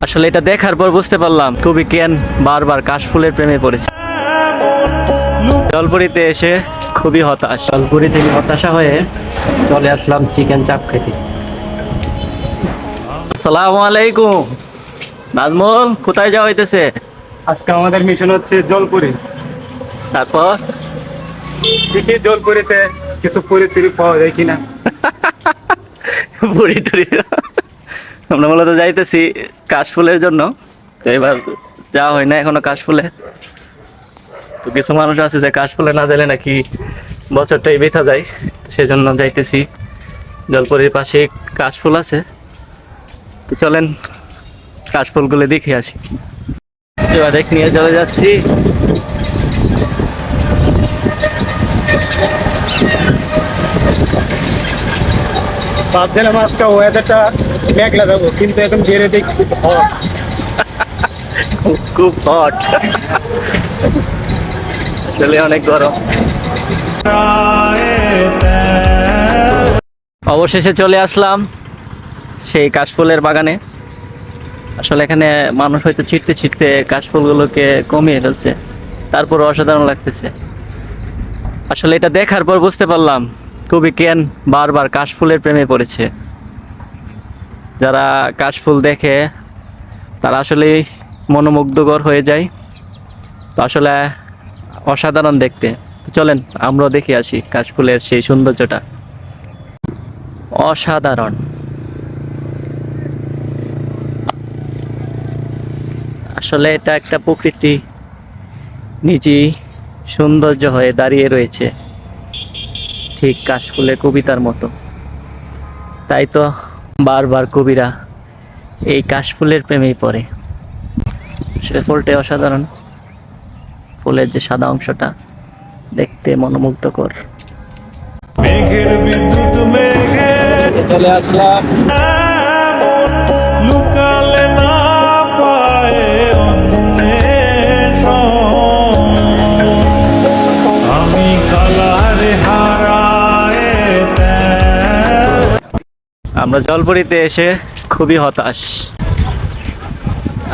আসলে এটা দেখার পর বুঝতে পারলাম খুবই কেন বারবার কাশফুলের প্রেমে পড়েছে। জলপুরিতে এসে খুবই হতাশ, জলপুরি থেকে হতাশা হয়ে চলে আসলাম চিকেন চাপ খেতে। আসসালামু আলাইকুম নাজমুল, কোথায় যাওয়া হইতেছে? আজকে আমাদের মিশন হচ্ছে জলপুরি। তারপর দেখি জলপুরিতে কিছু পরিস্থিতি পাওয়া যায় কিনা। বুড়ি টুড়ি আমরা মূলত যাইতেছি কাশফুলের জন্য। তো এবার যাওয়া হয় না এখনো কাশফুলে। তো কিছু মানুষ আছে যে কাশফুলে না গেলে নাকি বছরটাই বৃথা যায়, সেজন্য যাইতেছি। জলপুরির পাশে কাশফুল আছে, তো চলেন কাশফুলগুলো দেখে আসি। এবার নিয়ে চলে যাচ্ছি। ভাবছিলাম আজকে ওয়েদারটা মেঘলা যাবো, কিন্তু এখন জেরে দেখি খুব hot। খুব হট, আসলে অনেক গরম। অবশেষে চলে আসলাম সেই কাশফুলের বাগানে। আসলে এখানে মানুষ হয়তো ছিটতে ছিটতে কাশফুলগুলোকে কমিয়ে ফেলছে, তারপর অসাধারণ লাগতেছে। আসলে এটা দেখার পর বুঝতে পারলাম খুবই কেন বারবার কাশফুলের প্রেমে পড়েছে। যারা কাশফুল দেখে তারা আসলে মনোমুগ্ধকর হয়ে যায়। তো আসলে অসাধারণ দেখতে। তো চলেন আমরাও দেখে আসি কাশফুলের সেই সৌন্দর্যটা। অসাধারণ, আসলে এটা একটা প্রকৃতি নিজেই সৌন্দর্য হয়ে দাঁড়িয়ে রয়েছে, ঠিক কাশফুলের কবিতার মতো। তাই তো বারবার কবিরা এই কাশফুলের প্রেমেই পড়ে। সে ফুলটা অসাধারণ, ফুলের যে সাদা অংশটা দেখতে মনোমুগ্ধকর। মেঘের বিদ্যুৎ মেঘে চলে আসলাম। লুকালে না পায় অন্বেষণ। আমি কালারে হারায় আমরা জলপুরিতে এসে খুবই হতাশ।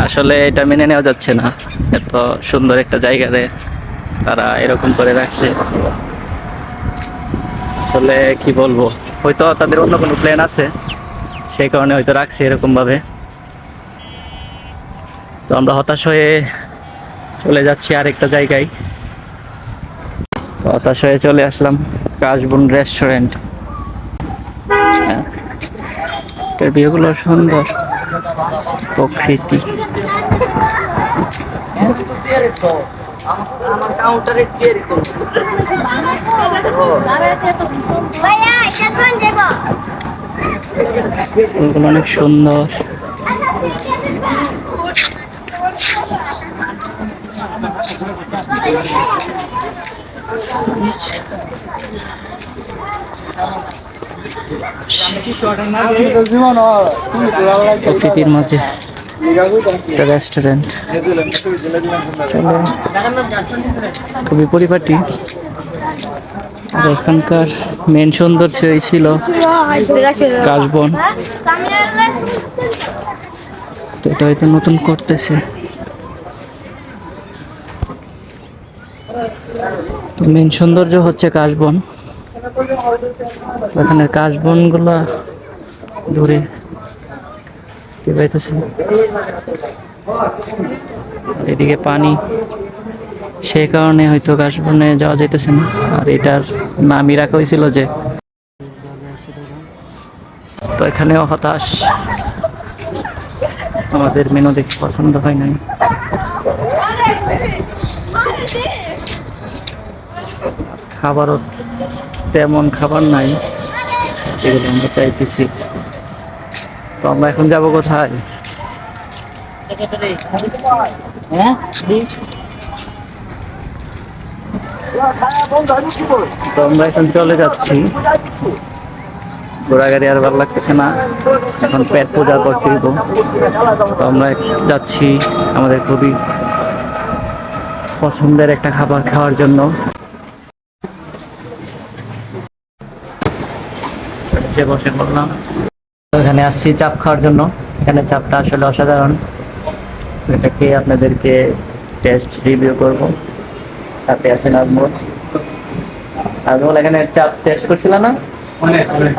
আসলে এটা মেনে নেওয়া যাচ্ছে না, এত সুন্দর একটা জায়গাতে তারা এরকম করে রাখছে। আসলে কি বলবো, হয়তো তাদের অন্য কোনো প্ল্যান আছে, সেই কারণে হয়তো রাখছে এরকম ভাবে। তো আমরা হতাশ হয়ে চলে যাচ্ছি আরেকটা জায়গায়। তো হতাশ হয়ে চলে আসলাম কাশবন রেস্টুরেন্ট। ভিউগুলো সুন্দর, প্রকৃতি। ফুলগুলো অনেক সুন্দর। প্রকৃতির মাঝে একটা রেস্টুরেন্ট, খুবই পরিপাটি। আর এখানকার মেন সৌন্দর্যই ছিল কাশবন। তো এটা হয়তো নতুন করতেছে। তো মেন সৌন্দর্য হচ্ছে কাশবন। এখানে কাশবন গুলা ধরে পাইতেছে, এদিকে পানি, সেই কারণে হয়তো কাশবনে যাওয়া যাইতেছে না। আর এটার নামই রাখা হয়েছিল যে, তো এখানেও হতাশ, আমাদের মেনু দেখে পছন্দ হয় নাই। খাবারও তেমন খাবার নাই এগুলো আমরা চাইতেছি। তো আমরা এখন যাবো কোথায়? তো আমরা এখন চলে যাচ্ছি। ঘোড়াগাড়ি আর ভালো লাগতেছে না, এখন পেট পূজা করতে দিব। তো আমরা যাচ্ছি আমাদের খুবই পছন্দের একটা খাবার খাওয়ার জন্য। বসে পড়লাম, এখানে আসছি চাপ খাওয়ার জন্য। এখানে চাপটা আসলে অসাধারণ। এটা খেয়ে আপনাদেরকে টেস্ট রিভিউ করব। সাথে আছে নাজমুল। নাজমুল, এখানে চাপ টেস্ট করছিল না? অনেক অনেক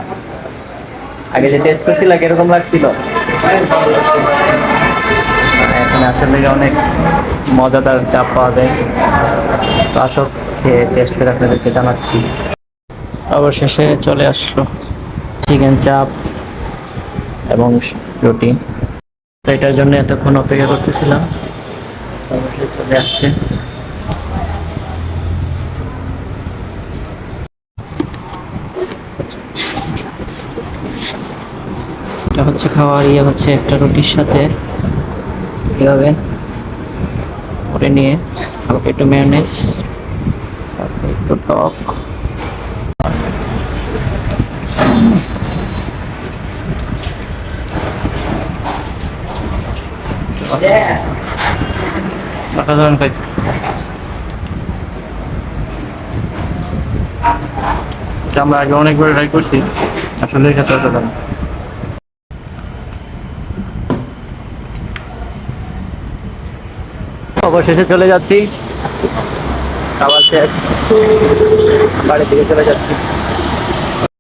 আগে যে টেস্ট করছিল কিরকম লাগছিল? এখানে আসলে অনেক মজাদার চাপ পাওয়া যায়। তো আসো খেয়ে টেস্ট করে আপনাদেরকে জানাচ্ছি। অবশেষে চলে আসলো চিকেন চাপ এবং রুটি। তো এটার জন্য এতক্ষণ অপেক্ষা করতেছিলাম, অবশ্যই চলে আসছে। এটা হচ্ছে খাওয়ার ইয়ে, হচ্ছে একটা রুটির সাথে এভাবে করে নিয়ে হালকা একটু মেয়োনেজ, সাথে একটু টক, অসাধারণ খাই। আমরা আগে অনেকবার ট্রাই করছি, আসলে খেতে অসাধারণ। অবশেষে চলে যাচ্ছি, খাবার শেষ, বাড়ির দিকে চলে যাচ্ছি।